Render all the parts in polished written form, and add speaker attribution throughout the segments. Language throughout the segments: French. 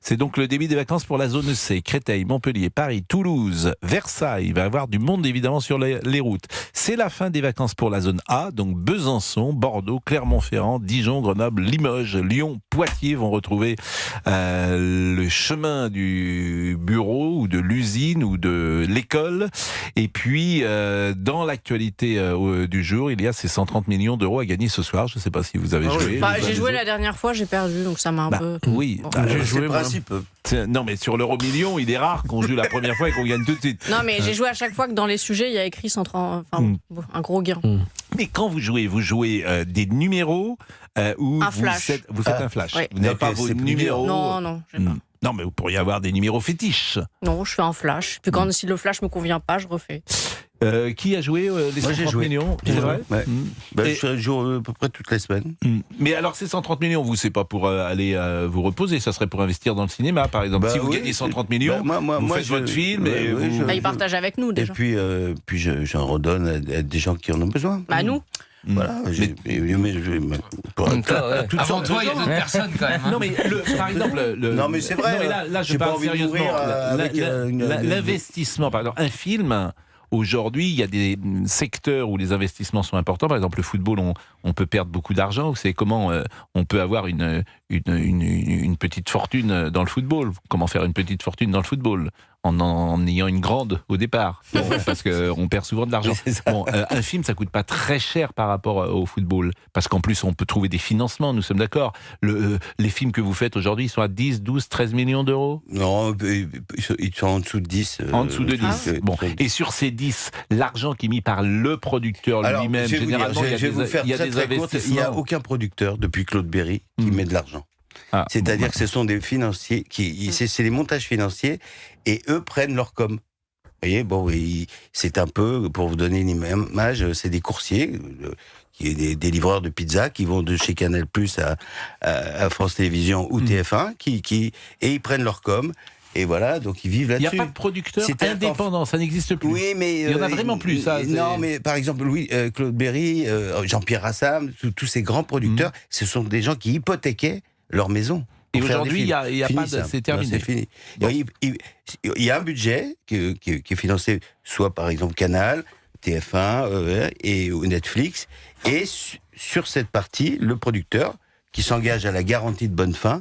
Speaker 1: C'est donc le début des vacances pour la zone C. Créteil, Montpellier, Paris, Toulouse, Versailles. Il va y avoir du monde évidemment sur les routes. C'est la fin des vacances pour la zone A, donc Besançon, Bordeaux, Clermont-Ferrand, Dijon, Grenoble, Limoges, Lyon, Poitiers vont retrouver le chemin du bureau ou de l'usine ou de l'école. Et puis, dans l'actualité du jour, il y a ces 130 millions d'euros à gagner ce soir. Je ne sais pas si vous avez joué.
Speaker 2: J'ai joué la dernière fois, j'ai perdu, donc ça m'a un peu...
Speaker 1: Oui,
Speaker 3: j'ai joué le principe.
Speaker 1: Non, mais sur l'euro million, il est rare qu'on joue la première fois et qu'on gagne tout de suite.
Speaker 2: Non, mais j'ai joué à chaque fois que dans les sujets, il y a écrit 130... Enfin, un gros gain.
Speaker 1: Mais quand vous jouez des numéros ou
Speaker 2: un flash.
Speaker 1: Vous faites un flash.
Speaker 2: Oui.
Speaker 1: Vous n'avez pas vos numéros.
Speaker 2: Non, j'ai pas.
Speaker 1: Non, mais vous pourriez avoir des numéros fétiches.
Speaker 2: Non, je fais un flash. Puis si le flash me convient pas, je refais.
Speaker 1: Qui a joué les 130 millions?
Speaker 3: C'est vrai,
Speaker 1: ouais.
Speaker 3: Je joue à peu près toutes les semaines.
Speaker 1: Mais alors ces 130 millions, vous, c'est pas pour aller vous reposer, ça serait pour investir dans le cinéma, par exemple. Si vous gagnez 130 millions, vous faites votre film et
Speaker 2: ils partagent avec nous déjà.
Speaker 3: Et puis j'en redonne à des gens qui en ont besoin.
Speaker 2: Bah nous.
Speaker 3: Voilà,
Speaker 4: avant toi, il y a d'autres personnes quand même.
Speaker 1: Non, mais par exemple,
Speaker 3: non, mais c'est vrai.
Speaker 1: Non, mais là, je parle sérieusement. L'investissement, par exemple, un film. Aujourd'hui, il y a des secteurs où les investissements sont importants. Par exemple, le football, on peut perdre beaucoup d'argent. Vous savez comment on peut avoir une petite fortune dans le football. Comment faire une petite fortune dans le football en ayant une grande au départ. Parce qu'on perd souvent de l'argent. Un film, ça coûte pas très cher par rapport au football. Parce qu'en plus, on peut trouver des financements, nous sommes d'accord. Les films que vous faites aujourd'hui, ils sont à 10, 12, 13 millions d'euros?
Speaker 3: Non, ils sont en dessous de 10.
Speaker 1: En dessous de 10. Et sur ces 10, l'argent qui est mis par le producteur lui-même, généralement, il y a des investissements.
Speaker 3: Il n'y a aucun producteur, depuis Claude Berry, qui met de l'argent. C'est-à-dire que ce sont des financiers, c'est des montages financiers, et eux prennent leur com. Vous voyez, c'est un peu, pour vous donner une image, c'est des coursiers, des livreurs de pizza qui vont de chez Canal+ à France Télévisions ou TF1, et ils prennent leur com. Et voilà, donc ils vivent là-dessus.
Speaker 1: Il n'y a pas de producteur indépendant, ça n'existe plus.
Speaker 3: Oui, mais
Speaker 1: il y en a vraiment plus.
Speaker 3: Non, mais par exemple, Claude Berry, Jean-Pierre Rassam, tous ces grands producteurs, ce sont des gens qui hypothéquaient leur maison.
Speaker 1: Et aujourd'hui, il n'y a pas de... C'est terminé.
Speaker 3: C'est fini. Bon. Il y a un budget qui est financé, soit par exemple Canal, TF1 et Netflix. Et sur cette partie, le producteur, qui s'engage à la garantie de bonne fin,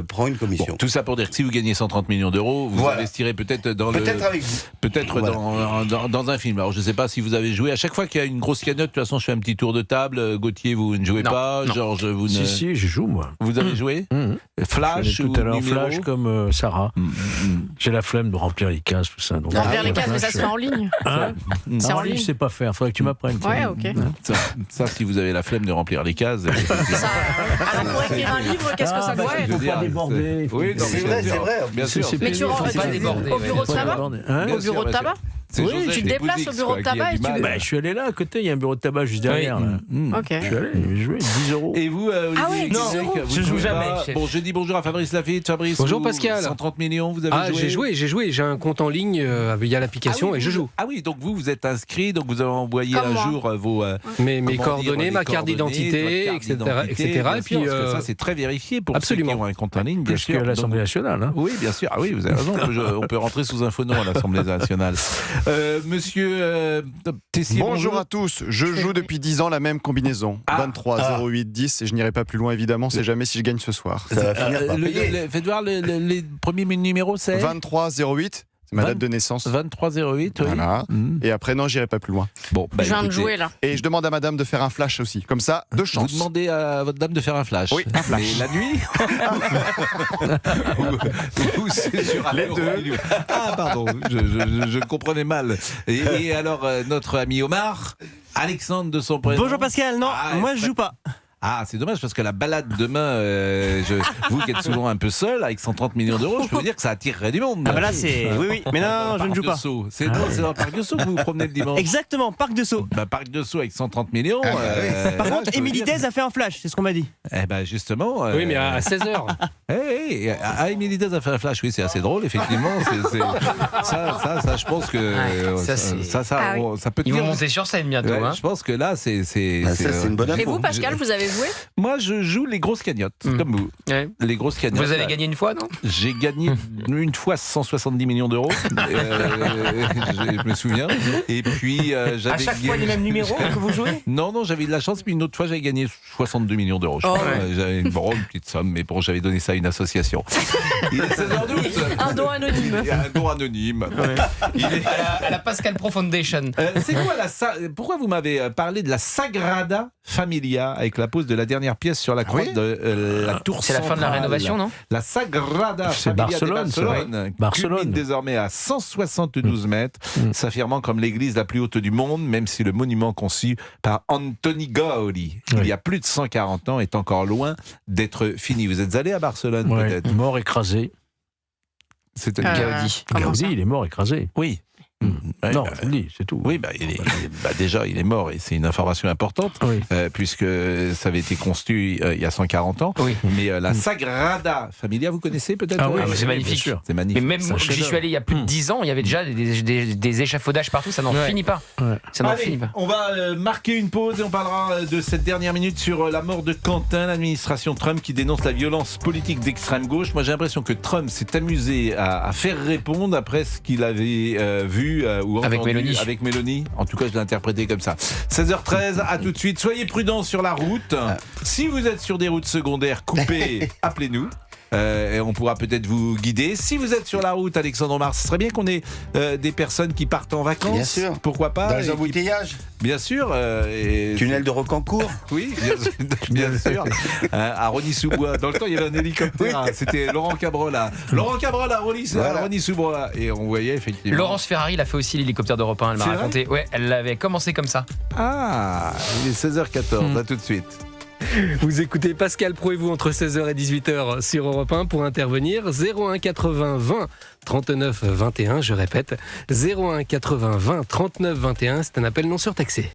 Speaker 3: prend une commission.
Speaker 1: Tout ça pour dire que si vous gagnez 130 millions d'euros, vous investirez peut-être dans
Speaker 3: avec vous.
Speaker 1: Peut-être dans un film. Alors je ne sais pas si vous avez joué. À chaque fois qu'il y a une grosse cagnotte, de toute façon je fais un petit tour de table. Gauthier, vous ne jouez pas.
Speaker 5: Non.
Speaker 1: Georges, vous ne...
Speaker 5: Si, je joue moi.
Speaker 1: Vous avez joué Flash ou
Speaker 5: tout à l'heure
Speaker 1: numéro?
Speaker 5: Flash comme Sarah. J'ai la flemme de remplir les cases, tout ça. Donc,
Speaker 2: remplir les cases, mais ça se fait en ligne.
Speaker 5: C'est en ligne, je ne sais pas faire. Il faudrait que tu m'apprennes.
Speaker 2: Ouais, ok.
Speaker 1: Ça, si vous avez la flemme de remplir les cases...
Speaker 2: Alors pour écrire un livre, qu'est-ce que ça doit être?
Speaker 5: Il ne faut pas déborder.
Speaker 1: Oui,
Speaker 3: c'est vrai.
Speaker 1: Bien sûr.
Speaker 2: Mais tu rentres au bureau de tabac? Au bureau de tabac?
Speaker 1: Oui,
Speaker 2: tu te déplaces au bureau de tabac et tu...
Speaker 5: Je suis allé là à côté, il y a un bureau de tabac juste derrière.
Speaker 2: Ok.
Speaker 5: Je suis allé, j'ai joué 10 euros.
Speaker 1: Et vous, Olivier,
Speaker 2: non,
Speaker 4: je joue jamais.
Speaker 1: Bon, je dis bonjour à Fabrice Lafitte. Fabrice,
Speaker 6: bonjour Pascal.
Speaker 1: 130 millions, vous avez joué?
Speaker 6: J'ai joué. J'ai un compte en ligne via l'application et je joue.
Speaker 1: Ah oui, donc vous êtes inscrit, donc vous avez envoyé jour vos...
Speaker 6: mes coordonnées, ma carte d'identité, etc.
Speaker 1: Et puis ça, c'est très vérifié pour ceux qui ont un compte en ligne, bien sûr.
Speaker 5: À l'Assemblée nationale.
Speaker 1: Oui, bien sûr. Ah oui, vous avez raison. On peut rentrer sous un faux nom à l'Assemblée nationale. Monsieur Tessier,
Speaker 7: bonjour à tous. Je joue depuis 10 ans la même combinaison. 23, 08, 10. Et je n'irai pas plus loin, évidemment. C'est jamais si je gagne ce soir.
Speaker 3: Ça va finir par payer.
Speaker 1: Faites voir les premiers numéros, c'est
Speaker 7: 23, 08. C'est ma date de naissance.
Speaker 1: 2308, oui.
Speaker 7: Voilà. Et après, non, j'irai pas plus loin.
Speaker 1: Bon,
Speaker 2: je viens de jouer là.
Speaker 7: Et je demande à madame de faire un flash aussi. Comme ça, de chance.
Speaker 1: Vous demandez à votre dame de faire un flash.
Speaker 7: Oui, un flash.
Speaker 1: Mais la nuit ou c'est sur
Speaker 7: les deux.
Speaker 1: Ah, pardon, je comprenais mal. Et alors, notre ami Omar, Alexandre de son prénom.
Speaker 8: Bonjour Pascal, non, moi je joue pas.
Speaker 1: Ah, c'est dommage parce que la balade demain, vous qui êtes souvent un peu seul avec 130 millions d'euros, je peux vous dire que ça attirerait du monde.
Speaker 8: Ah bah là c'est... Oui, mais non, je ne joue pas.
Speaker 1: C'est dans le parc de Sceaux que vous vous promenez le dimanche.
Speaker 8: Exactement, parc de Sceaux.
Speaker 1: Parc de Sceaux avec 130 millions.
Speaker 8: Par contre, Émilie Dez a fait un flash, c'est ce qu'on m'a dit.
Speaker 1: Eh ben justement.
Speaker 6: Oui, mais à 16h.
Speaker 1: Émilie Dez a fait un flash, oui, c'est assez drôle, effectivement. Ça, je pense que ça peut.
Speaker 4: Ils vont monter sur scène bientôt.
Speaker 1: Je pense que là, c'est
Speaker 3: une bonne info.
Speaker 2: Et vous, Pascal, vous avez avez joué?
Speaker 1: Moi, je joue les grosses cagnottes, comme vous.
Speaker 6: Ouais.
Speaker 1: Les grosses cagnottes.
Speaker 4: Vous avez gagné une fois, non?
Speaker 1: J'ai gagné une fois 170 millions d'euros. Je me souviens. Et puis, j'avais
Speaker 8: À chaque fois les mêmes numéros que vous jouez?
Speaker 1: Non, j'avais eu de la chance, puis une autre fois, j'avais gagné 62 millions d'euros. Je crois. J'avais une petite somme, mais bon, j'avais donné ça à une association. Il est 16h12.
Speaker 2: Un don anonyme.
Speaker 1: Il y a un don anonyme.
Speaker 4: À la Pascal Pro Foundation.
Speaker 1: C'est quoi pourquoi vous m'avez parlé de la Sagrada Familia avec la pose de la dernière pièce sur la croix de la tour
Speaker 4: C'est la fin de la
Speaker 1: centrale.
Speaker 4: rénovation, non?
Speaker 1: La Sagrada
Speaker 5: C'est
Speaker 1: Familia de
Speaker 5: Barcelone,
Speaker 1: Barcelone culmine désormais à 172 mètres, s'affirmant comme l'église la plus haute du monde, même si le monument conçu par Antoni Gaudi il y a plus de 140 ans est encore loin d'être fini. Vous êtes allé à Barcelone peut-être?
Speaker 5: Mort écrasé.
Speaker 1: C'est
Speaker 4: Gaudi.
Speaker 5: Gaudi, il est mort écrasé.
Speaker 1: Oui.
Speaker 5: Non, je le dis, c'est tout.
Speaker 1: Oui, déjà, il est mort et c'est une information importante, puisque ça avait été construit il y a 140 ans.
Speaker 4: Oui.
Speaker 1: Mais la Sagrada Familia, vous connaissez peut-être?
Speaker 5: Ah oui,
Speaker 4: c'est magnifique.
Speaker 5: bien sûr.
Speaker 1: C'est magnifique.
Speaker 4: Mais même j'y suis allé il y a plus de 10 ans, il y avait déjà des échafaudages partout, ça n'en finit pas.
Speaker 5: Ouais.
Speaker 4: Ça n'en
Speaker 1: Allez,
Speaker 4: finit pas.
Speaker 1: on va marquer une pause et on parlera de cette dernière minute sur la mort de Quentin, l'administration Trump qui dénonce la violence politique d'extrême gauche. Moi, j'ai l'impression que Trump s'est amusé à faire répondre après ce qu'il avait vu ou entendu avec Mélanie. En tout cas, je l'ai interprété comme ça. 16h13, à tout de suite. Soyez prudents sur la route. Si vous êtes sur des routes secondaires coupées, appelez-nous. Et on pourra peut-être vous guider. Si vous êtes sur la route, Alexandre Mars, ce serait bien qu'on ait des personnes qui partent en vacances.
Speaker 3: Bien sûr.
Speaker 1: Pourquoi pas?
Speaker 3: Dans les embouteillages.
Speaker 1: Bien sûr.
Speaker 3: Tunnel de Rocancourt.
Speaker 1: Oui, bien sûr. À Rosny-sous-Bois. Dans le temps, il y avait un hélicoptère. C'était Laurent Cabrola. Laurent Cabrola à Rosny-sous-Bois. Et on voyait effectivement.
Speaker 4: Laurence Ferrari l'a fait aussi, l'hélicoptère d'Europe 1, elle m'a
Speaker 1: C'est
Speaker 4: raconté. Ouais, elle l'avait commencé comme ça.
Speaker 1: Ah, il est 16h14. À tout de suite.
Speaker 6: Vous écoutez Pascal Pro et vous entre 16h et 18h sur Europe 1 pour intervenir. 01 80 20 39 21, je répète. 01 80 20 39 21, c'est un appel non surtaxé.